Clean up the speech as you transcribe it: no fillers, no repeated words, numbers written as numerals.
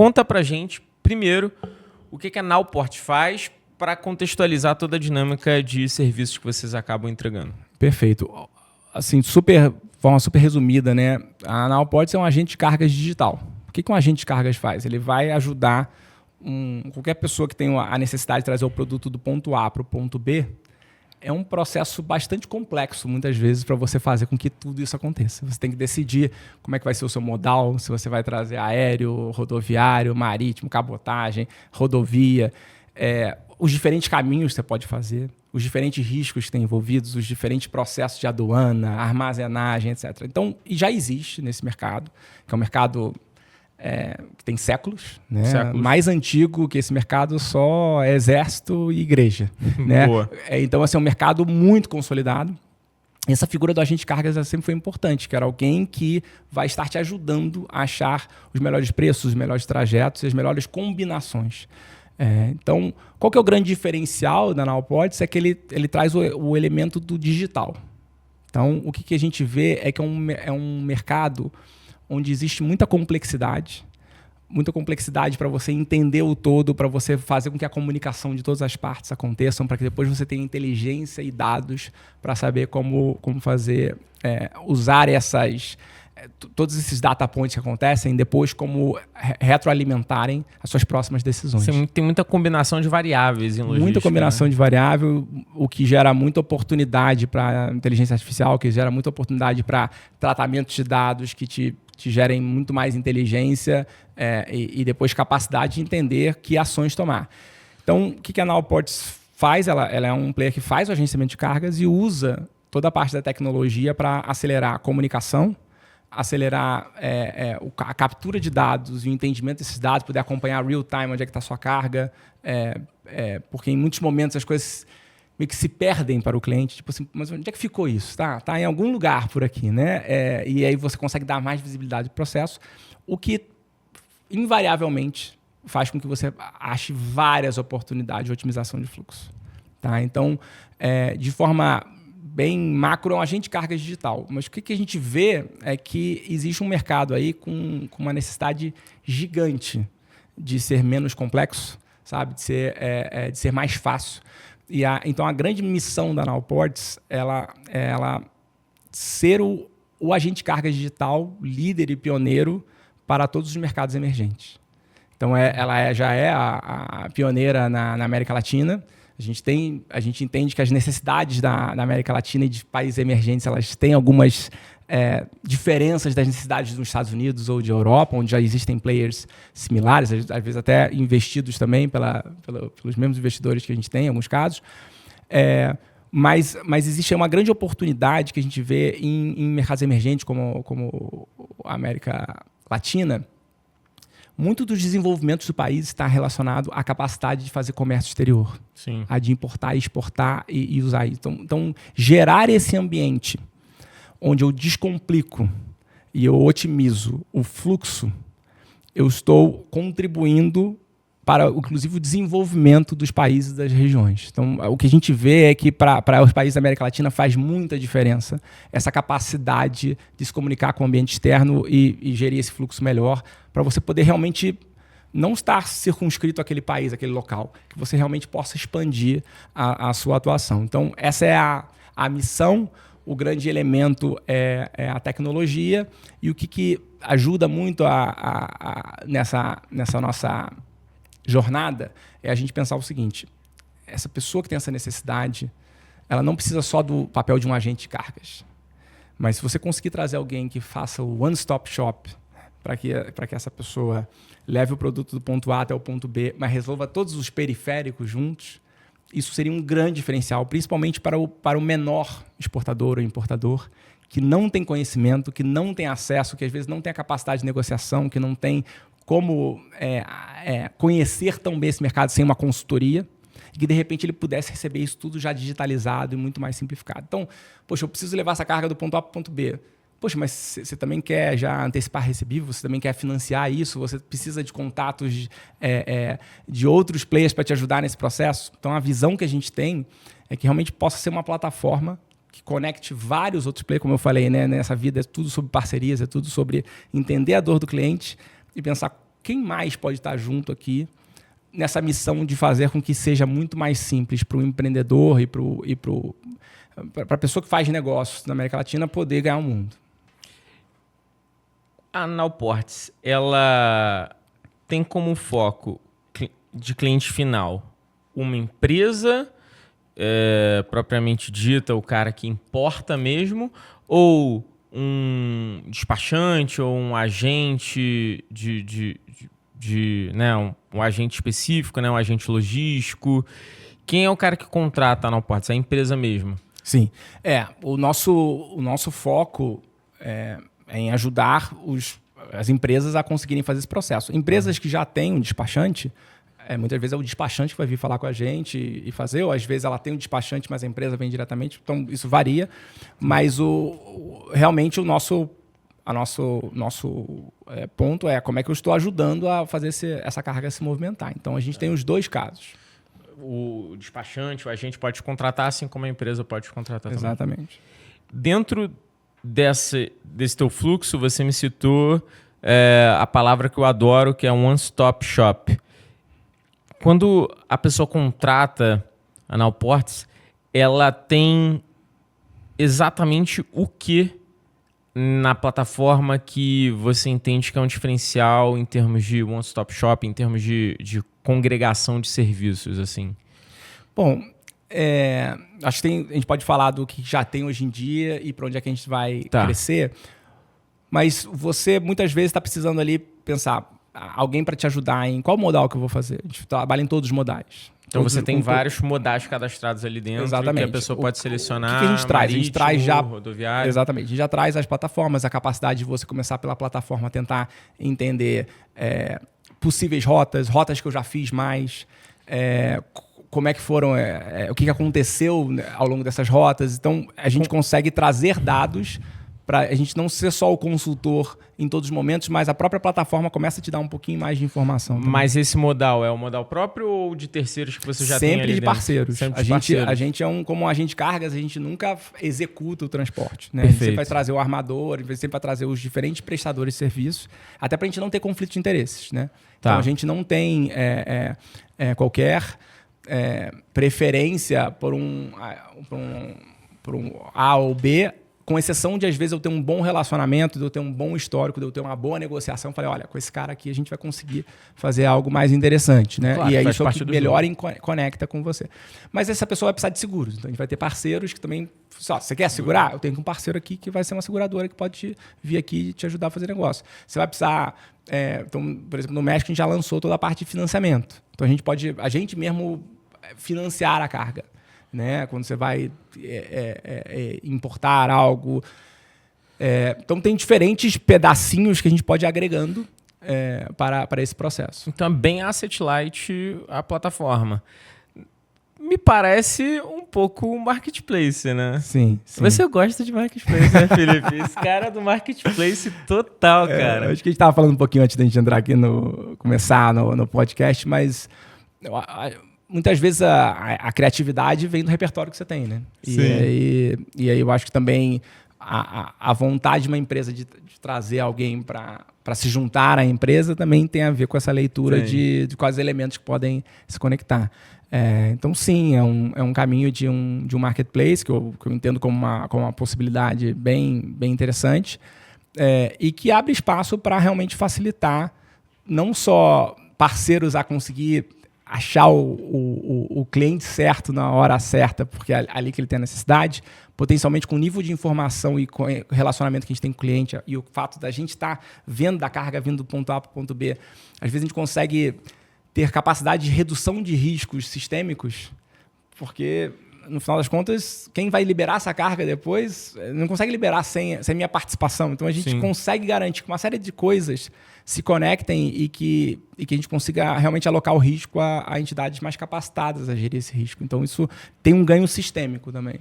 conta pra gente, primeiro, o que a Nowport faz para contextualizar toda a dinâmica de serviços que vocês acabam entregando. Perfeito. Assim, forma super resumida, né? A Nowport é um agente de cargas digital. O que um agente de cargas faz? Ele vai ajudar qualquer pessoa que tenha a necessidade de trazer o produto do ponto A para o ponto B. É um processo bastante complexo, muitas vezes, para você fazer com que tudo isso aconteça. Você tem que decidir como é que vai ser o seu modal, se você vai trazer aéreo, rodoviário, marítimo, cabotagem, rodovia, os diferentes caminhos que você pode fazer, os diferentes riscos que tem envolvidos, os diferentes processos de aduana, armazenagem, etc. Então, e já existe nesse mercado, que é um mercado que tem séculos, né? Séculos. Mais antigo que esse mercado só é exército e igreja. Né? Então, assim, é um mercado muito consolidado. Essa figura do agente de cargas sempre foi importante, que era alguém que vai estar te ajudando a achar os melhores preços, os melhores trajetos e as melhores combinações. Então, qual que é o grande diferencial da Nowport? É que ele traz o elemento do digital. Então, o que a gente vê é que é um mercado onde existe muita complexidade para você entender o todo, para você fazer com que a comunicação de todas as partes aconteçam, para que depois você tenha inteligência e dados para saber como fazer, usar todos esses data points que acontecem, depois como retroalimentarem as suas próximas decisões. Tem muita combinação de variáveis em logística. Muita combinação de variável, o que gera muita oportunidade para inteligência artificial, que gera muita oportunidade para tratamento de dados que te gerem muito mais inteligência e depois capacidade de entender que ações tomar. Então, o que a Nowport faz? Ela é um player que faz o agenciamento de cargas e usa toda a parte da tecnologia para acelerar a comunicação, acelerar a captura de dados e o entendimento desses dados, poder acompanhar real time onde é que está a sua carga, porque em muitos momentos as coisas meio que se perdem para o cliente, tipo assim, mas onde é que ficou isso? Tá em algum lugar por aqui, né? E aí você consegue dar mais visibilidade ao processo, o que invariavelmente faz com que você ache várias oportunidades de otimização de fluxo. Tá? Então, de forma bem macro, é um agente de carga digital. Mas o que a gente vê é que existe um mercado aí com uma necessidade gigante de ser menos complexo, sabe? De ser mais fácil. Então, a grande missão da Nowport ela ser o agente de carga digital líder e pioneiro para todos os mercados emergentes. Então, ela já é a pioneira na América Latina. A gente entende que as necessidades da América Latina e de países emergentes elas têm algumas diferenças das necessidades dos Estados Unidos ou de Europa, onde já existem players similares, às vezes até investidos também pelos mesmos investidores que a gente tem, em alguns casos. Mas existe uma grande oportunidade que a gente vê em mercados emergentes como a América Latina. Muito dos desenvolvimentos do país está relacionado à capacidade de fazer comércio exterior. Sim. A de importar, exportar e usar isso. Então, gerar esse ambiente onde eu descomplico e eu otimizo o fluxo, eu estou contribuindo para, inclusive, o desenvolvimento dos países e das regiões. Então, o que a gente vê é que para os países da América Latina faz muita diferença essa capacidade de se comunicar com o ambiente externo e gerir esse fluxo melhor, para você poder realmente não estar circunscrito àquele país, àquele local, que você realmente possa expandir a sua atuação. Então, essa é a missão. O grande elemento é a tecnologia e o que ajuda muito nessa nossa jornada é a gente pensar o seguinte: essa pessoa que tem essa necessidade, ela não precisa só do papel de um agente de cargas, mas se você conseguir trazer alguém que faça o one-stop shop para que essa pessoa leve o produto do ponto A até o ponto B, mas resolva todos os periféricos juntos, isso seria um grande diferencial, principalmente para o menor exportador ou importador, que não tem conhecimento, que não tem acesso, que às vezes não tem a capacidade de negociação, que não tem como conhecer tão bem esse mercado sem uma consultoria, e que de repente ele pudesse receber isso tudo já digitalizado e muito mais simplificado. Então, poxa, eu preciso levar essa carga do ponto A para o ponto B. Poxa, mas você também quer já antecipar recebível, você também quer financiar isso, você precisa de contatos de outros players para te ajudar nesse processo. Então, a visão que a gente tem é que realmente possa ser uma plataforma que conecte vários outros players, como eu falei, né? Nessa vida é tudo sobre parcerias, é tudo sobre entender a dor do cliente e pensar quem mais pode estar junto aqui nessa missão de fazer com que seja muito mais simples para o empreendedor e para a pessoa que faz negócios na América Latina poder ganhar o mundo? A Nowports, ela tem como foco de cliente final uma empresa propriamente dita, o cara que importa mesmo, ou um despachante ou um agente né, um agente específico, né, um agente logístico? Quem é o cara que contrata a Nowports? É a empresa mesmo? Sim. O nosso foco é em ajudar as empresas a conseguirem fazer esse processo. Empresas que já têm um despachante, muitas vezes é o despachante que vai vir falar com a gente e fazer, ou às vezes ela tem um despachante, mas a empresa vem diretamente, então isso varia. Mas realmente o nosso ponto é como é que eu estou ajudando a fazer essa carga se movimentar. Então a gente tem os dois casos. O despachante, o agente pode contratar, assim como a empresa pode contratar também. Exatamente. Dentro desse teu fluxo, você me citou a palavra que eu adoro, que é um one-stop shop. Quando a pessoa contrata a Nowports, ela tem exatamente o que na plataforma que você entende que é um diferencial em termos de one-stop shop, em termos de congregação de serviços, assim? Bom, acho que a gente pode falar do que já tem hoje em dia e para onde é que a gente vai crescer. Mas você muitas vezes está precisando ali pensar alguém para te ajudar em qual modal que eu vou fazer. A gente trabalha em todos os modais. Então você tem vários modais cadastrados ali dentro. Exatamente. Que a pessoa pode selecionar. O que a gente traz? Marítimo, a gente traz já rodoviário. Exatamente. A gente já traz as plataformas, a capacidade de você começar pela plataforma, tentar entender possíveis rotas que eu já fiz mais, como é que foram, o que aconteceu ao longo dessas rotas. Então a gente consegue trazer dados para a gente não ser só o consultor em todos os momentos, mas a própria plataforma começa a te dar um pouquinho mais de informação também. Mas esse modal é o modal próprio ou de terceiros que você já tem ali de dentro? Parceiros. Sempre de parceiros. A gente como agente de cargas, a gente nunca executa o transporte. Né? A Perfeito. gente sempre vai trazer o armador, a gente sempre vai trazer os diferentes prestadores de serviços, até para a gente não ter conflito de interesses. Né? Então a gente não tem qualquer preferência por um A ou B, com exceção de, às vezes, eu ter um bom relacionamento, de eu ter um bom histórico, de eu ter uma boa negociação. Falei, olha, com esse cara aqui a gente vai conseguir fazer algo mais interessante. Né? Claro, e aí isso parte do melhora e conecta com você. Mas essa pessoa vai precisar de seguros. Então a gente vai ter parceiros que também... Você quer segurar? Eu tenho um parceiro aqui que vai ser uma seguradora que pode vir aqui e te ajudar a fazer negócio. Você vai precisar... então, por exemplo, no México a gente já lançou toda a parte de financiamento. Então a gente mesmo financiar a carga. Né? Quando você vai importar algo. Então, tem diferentes pedacinhos que a gente pode ir agregando para esse processo. Então, é bem asset light a plataforma. Me parece um pouco marketplace, né? Sim. Você gosta de marketplace, né, Felipe? Esse cara é do marketplace total, cara. Acho que a gente estava falando um pouquinho antes da gente entrar aqui começar no podcast, mas... Muitas vezes a criatividade vem do repertório que você tem, né? E aí eu acho que também a vontade de uma empresa de trazer alguém para se juntar à empresa também tem a ver com essa leitura de quais elementos que podem se conectar. Então, sim, é um caminho de um marketplace que eu entendo como uma possibilidade bem interessante e que abre espaço para realmente facilitar não só parceiros a conseguir achar o cliente certo na hora certa, porque é ali que ele tem a necessidade, potencialmente com o nível de informação e com o relacionamento que a gente tem com o cliente e o fato da gente estar vendo da carga vindo do ponto A para o ponto B, às vezes a gente consegue ter capacidade de redução de riscos sistêmicos, porque, no final das contas, quem vai liberar essa carga depois não consegue liberar sem minha participação. Então, a gente consegue garantir que uma série de coisas se conectem e que a gente consiga realmente alocar o risco a entidades mais capacitadas a gerir esse risco. Então, isso tem um ganho sistêmico também.